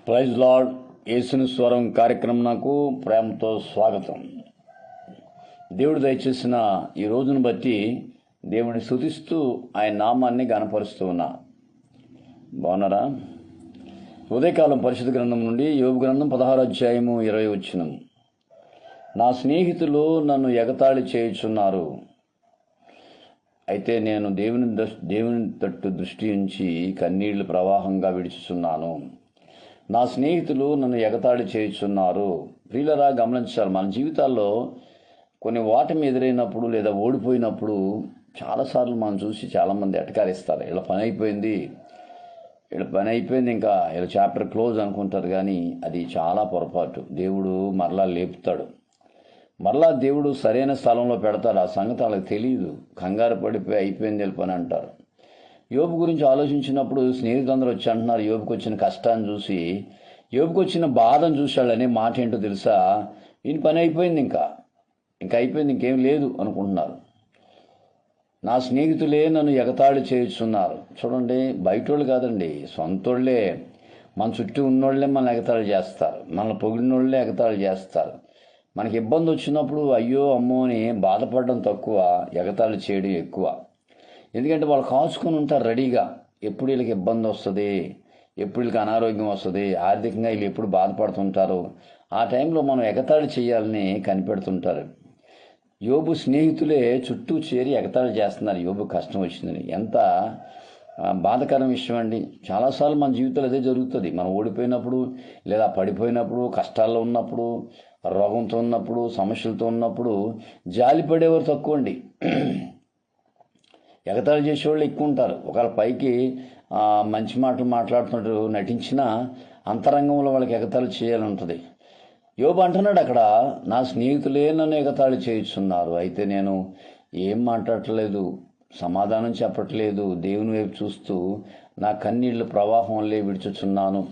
Praise lord. యేసుని స్వరం కార్యక్రమం నాకు ప్రేమతో స్వాగతం. దేవుడు దయచేసిన ఈ రోజును బట్టి దేవుడిని స్తుతిస్తూ ఆయన నామాన్ని గణపరుస్తూ ఉన్నా. బాగున్నారా? ఉదయకాలం పరిశుద్ధ గ్రంథం నుండి యోబు గ్రంథం 16 అధ్యాయము 20 వచనం. నా స్నేహితులు నన్ను ఎగతాళి చేయుచున్నారు, అయితే నేను దేవుని తట్టు దృష్టి ఉంచి కన్నీళ్లు ప్రవాహంగా విడుచుచున్నాను. నా స్నేహితులు నన్ను ఎగతాళి చేయుచున్నారు. ప్రియులరా, గమనించాలి, మన జీవితాల్లో కొన్ని ఓటమి ఎదురైనప్పుడు లేదా ఓడిపోయినప్పుడు చాలాసార్లు మనం చూసి చాలామంది ఎటకారిస్తారు. ఇలా పని అయిపోయింది, ఇంకా ఇలా చాప్టర్ క్లోజ్ అనుకుంటారు. కానీ అది చాలా పొరపాటు. దేవుడు మరలా లేపుతాడు, మరలా దేవుడు సరైన స్థలంలో పెడతాడు. ఆ సంగతి వాళ్ళకి తెలియదు. కంగారు పడిపోయి అయిపోయింది వెళ్ళి పని అంటారు. యోబు గురించి ఆలోచించినప్పుడు స్నేహితులందరూ వచ్చి అంటున్నారు, యోబుకి వచ్చిన కష్టాన్ని చూసి, యోబుకి వచ్చిన బాధను చూశాడనే మాట ఏంటో తెలుసా? ఈయన పని అయిపోయింది, ఇంకా అయిపోయింది, ఇంకేం లేదు అనుకుంటున్నారు. నా స్నేహితులే నన్ను ఎగతాళి చేయుచున్నారు. చూడండి, బయటోళ్ళు కాదండి, సొంతోళ్లే, మన చుట్టూ ఉన్నోళ్లే మన ఎగతాళి చేస్తారు, మన పొగిడినోళ్లే ఎగతాళి చేస్తారు. మనకి ఇబ్బంది వచ్చినప్పుడు అయ్యో అమ్మో అని బాధపడడం తక్కువ, ఎగతాళి చేయడం ఎక్కువ. ఎందుకంటే వాళ్ళు కాచుకొని ఉంటారు రెడీగా. ఎప్పుడు వీళ్ళకి ఇబ్బంది వస్తుంది, ఎప్పుడు వీళ్ళకి అనారోగ్యం వస్తుంది, ఆర్థికంగా వీళ్ళు ఎప్పుడు బాధపడుతుంటారు, ఆ టైంలో మనం ఎగతాళి చేయాలని కనిపెడుతుంటారు. యోబు స్నేహితులే చుట్టూ చేరి ఎగతాళి చేస్తున్నారు యోబు కష్టం వచ్చిందని. ఎంత బాధకరం విషయం అండి. చాలాసార్లు మన జీవితంలో అదే జరుగుతుంది. మనం ఓడిపోయినప్పుడు, లేదా పడిపోయినప్పుడు, కష్టాల్లో ఉన్నప్పుడు, రోగంతో ఉన్నప్పుడు, సమస్యలతో ఉన్నప్పుడు జాలిపడేవారు తక్కువ అండి. ఎగతాళి చేసేవాళ్ళు ఎక్కువ ఉంటారు. ఒకవేళ పైకి మంచి మాటలు మాట్లాడుతున్నట్టు నటించినా అంతరంగంలో వాళ్ళకి ఎగతాళి చేయాలని ఉంటుంది. యోబు అంటున్నాడు అక్కడ, నా స్నేహితులే నన్ను ఎగతాళి చేయుచున్నారు, అయితే నేను ఏం మాట్లాడట్లేదు, సమాధానం చెప్పట్లేదు, దేవుని వైపు చూస్తూ నా కన్నీళ్లు ప్రవాహం వల్లే విడుచుచున్నాను.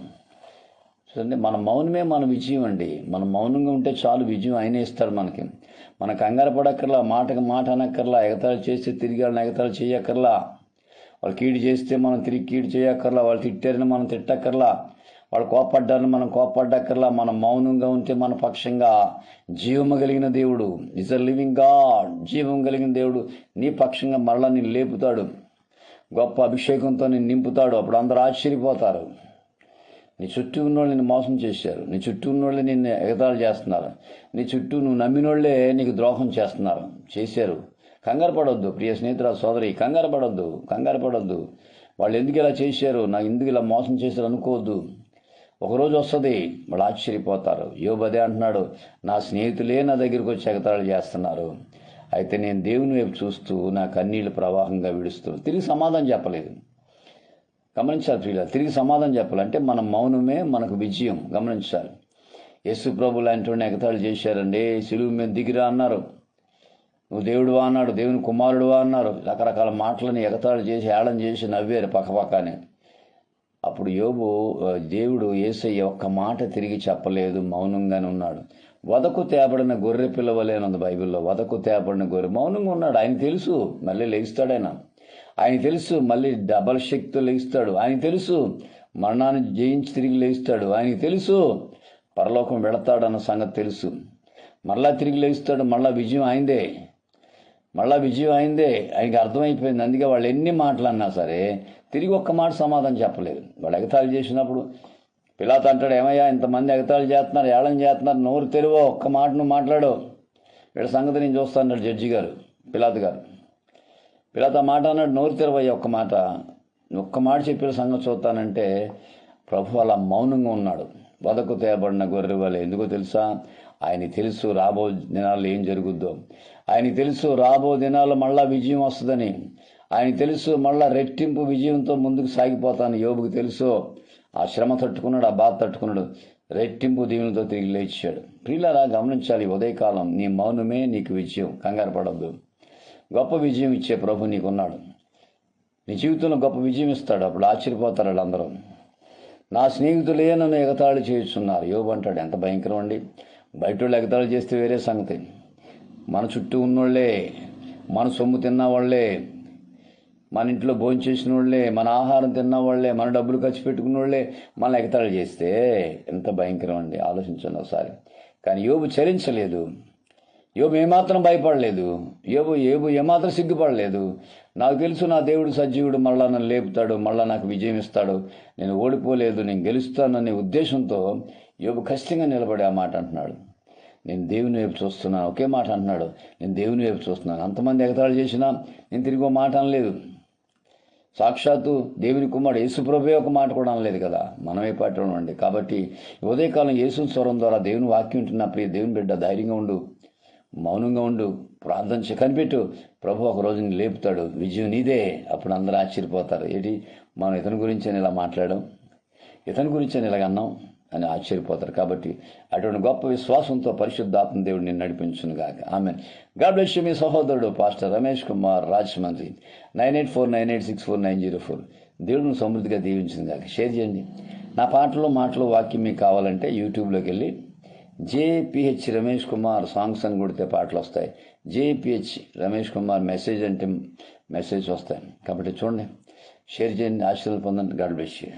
చూడండి, మన మౌనమే మన విజయం అండి. మనం మౌనంగా ఉంటే చాలు, విజయం ఆయనే ఇస్తాడు మనకి. మన కంగారు పడక్కర్లా, మాటకి మాట అనక్కర్లా, ఎగతాళి చేస్తే తిరిగి వాళ్ళని ఎగతాళి చేయక్కర్లా, వాళ్ళు కీడు చేస్తే మనం తిరిగి కీడు చేయక్కర్లా, వాళ్ళు తిట్టారని మనం తిట్టక్కర్లా, వాళ్ళు కోప్పడ్డారని మనం కోప్పడ్డక్కర్లా. మనం మౌనంగా ఉంటే మన పక్షంగా జీవము కలిగిన దేవుడు, ఇస్ అ లివింగ్ గాడ్, జీవం కలిగిన దేవుడు నీ పక్షంగా మరలా నిన్ను లేపుతాడు, గొప్ప అభిషేకంతో నిన్ను నింపుతాడు. అప్పుడు అందరూ ఆశ్చర్యపోతారు. నీ చుట్టూ ఉన్నోళ్ళు నిన్ను మోసం చేశారు, నీ చుట్టూ ఉన్నోళ్ళే నిన్ను ఎగతాళి చేస్తున్నారు, నీ చుట్టూ నువ్వు నమ్మినోళ్లే నీకు ద్రోహం చేశారు. కంగారు పడొద్దు ప్రియ స్నేహితురా, సోదరి, కంగారు పడొద్దు. వాళ్ళు ఎందుకు ఇలా చేశారు, నాకు ఎందుకు ఇలా మోసం చేశారు అనుకోవద్దు. ఒకరోజు వస్తుంది, వాళ్ళు ఆశ్చర్యపోతారు. యోబు అదే అంటున్నాడు, నా స్నేహితులే నా దగ్గరికి వచ్చి ఎగతాళి చేస్తున్నారు, అయితే నేను దేవుని వైపు చూస్తూ నా కన్నీళ్లు ప్రవాహంగా విడుస్తూ. తిరిగి సమాధానం చెప్పలేదు. గమనించాలి ప్రియుల, తిరిగి సమాధానం చెప్పాలంటే మన మౌనమే మనకు విజయం. గమనించాలి, యేసు ప్రభు లాంటి వాడిని ఎగతాళి చేశారండి. సిలువ మీద దిగిరా అన్నారు, నువ్వు దేవుడువా అన్నాడు, దేవుని కుమారుడువా అన్నారు, రకరకాల మాటలని ఎగతాళి చేసి ఏళన చేసి నవ్వారు పక్కపక్కనే. అప్పుడు దేవుడు యేసయ్య ఒక్క మాట తిరిగి చెప్పలేదు, మౌనంగానే ఉన్నాడు. వదకు తేబడిన గొర్రె పిల్లవలేనుంది బైబిల్లో. వదకు తేబడిన గొర్రె మౌనంగా ఉన్నాడు. ఆయన తెలుసు మళ్ళీ లెగిస్తాడైనా, ఆయన తెలుసు మళ్ళీ డబల్ శక్తితో లెగిస్తాడు, ఆయన తెలుసు మరణాన్ని జయించి తిరిగి లేస్తాడు, ఆయనకి తెలుసు పరలోకం వెళతాడన్న సంగతి తెలుసు. మళ్ళా తిరిగి లేస్తాడు, మళ్ళా విజయం అయిందే, ఆయనకి అర్థమైపోయింది. అందుకే వాళ్ళు ఎన్ని మాటలు అన్నా సరే తిరిగి ఒక్క మాట సమాధానం చెప్పలేదు. వాళ్ళు ఎగతాళి చేసినప్పుడు పిలాతు అంటాడు, ఏమయ్యా ఇంతమంది ఎగతాళి చేస్తున్నారు, ఏళన చేస్తున్నారు, నోరు తెరువో, ఒక్క మాట నువ్వు మాట్లాడు, వీళ్ళ సంగతి నేను చూస్తా అన్నాడు జడ్జి గారు, పిలాతు ఆ మాట అన్నాడు, నోరు తెరవయ్యా, ఒక్క మాట చెప్పిన సంగతి చూస్తానంటే ప్రభు అలా మౌనంగా ఉన్నాడు. వదకు తేబడిన గొర్రె వలె. ఎందుకో తెలుసా? ఆయనకి తెలుసు రాబో దినాల్లో ఏం జరుగుద్దో, ఆయనకి తెలుసు రాబో దినాల్లో మళ్ళా విజయం వస్తుందని, ఆయనకి తెలుసు మళ్ళా రెట్టింపు విజయంతో ముందుకు సాగిపోతాను. యోబుకి తెలుసు, ఆ శ్రమ తట్టుకున్నాడు, ఆ బాధ తట్టుకున్నాడు, రెట్టింపు దీవులతో తిరిగి లేచాడు. ప్రియులారా, గమనించాలి, ఉదయకాలం నీ మౌనమే నీకు విజయం. కంగారు పడద్దు, గొప్ప విజయం ఇచ్చే ప్రభు నీకున్నాడు. నీ జీవితంలో గొప్ప విజయం ఇస్తాడు. అప్పుడు ఆశ్చర్యపోతారు వాళ్ళందరూ. నా స్నేహితులే నన్ను ఎగతాళి చేస్తున్నారు. యోబు అంటాడు, ఎంత భయంకరం అండి. బయట వాళ్ళు ఎగతాళి చేస్తే వేరే సంగతి, మన చుట్టూ ఉన్నోళ్లే, మన సొమ్ము తిన్న వాళ్ళే, మన ఇంట్లో భోజనం చేసిన వాళ్ళే, మన ఆహారం తిన్న వాళ్ళే, మన డబ్బులు ఖర్చు పెట్టుకున్న వాళ్ళే మన ఎగతాళి చేస్తే ఎంత భయంకరం అండి, ఆలోచించండి ఒకసారి. కానీ యోబు చలించలేదు, యోబు ఏమాత్రం భయపడలేదు, యోబు ఏమాత్రం సిగ్గుపడలేదు. నాకు తెలుసు నా దేవుడు సజీవుడు, మళ్ళా నన్ను లేపుతాడు, మళ్ళా నాకు విజయం ఇస్తాడు, నేను ఓడిపోలేదు, నేను గెలుస్తాననే ఉద్దేశంతో యోబు ఖచ్చితంగా నిలబడి ఆ మాట అంటున్నాడు. నేను దేవుని వైపు చూస్తున్నాను, ఒకే మాట అంటున్నాడు, నేను దేవుని వైపు చూస్తున్నాను. అంతమంది ఎగతాళి చేసినా నేను తిరిగి ఒక మాట అనలేదు. సాక్షాత్తు దేవుని కుమారుడు యేసుప్రభువే ఒక మాట కూడా అనలేదు కదా, మనమే పాటండి. కాబట్టి ఉదయకాలం యేసు స్వరం ద్వారా దేవుని వాక్యం ఉంటున్న ప్రియ దేవుని బిడ్డ, ధైర్యంగా ఉండు, మౌనంగా ఉండు, ప్రార్థన కనిపెట్టు. ప్రభు ఒక రోజుని లేపుతాడు, విజయం నీదే. అప్పుడు అందరూ ఆశ్చర్యపోతారు, ఏంటి మనం ఇతని గురించి అని ఇలా మాట్లాడాం, ఇతని గురించి అని ఇలాగ అన్నాం అని ఆశ్చర్యపోతారు. కాబట్టి అటువంటి గొప్ప విశ్వాసంతో పరిశుద్ధాత్మ దేవుడు నిన్ను నడిపించును గాక. ఆమేన్. God bless you. మీ సహోదరుడు పాస్టర్ రమేష్ కుమార్ రాజమండ్రి. 9849864904. దేవుడిని సమృద్ధిగా దీవించింది గాక. షేర్ చేయండి. నా పాటలు మాటలు వాక్యం మీకు కావాలంటే యూట్యూబ్లోకి వెళ్ళి జేపీహెచ్ రమేష్ కుమార్ సాంగ్స్ అని కొడితే పాటలు వస్తాయి. జేపీహెచ్ రమేష్ కుమార్ మెసేజ్ అంటే మెసేజ్ వస్తాయి. కాబట్టి చూడండి, షేర్ చేయండి, ఆశీర్వాదం పొందండి. God bless you.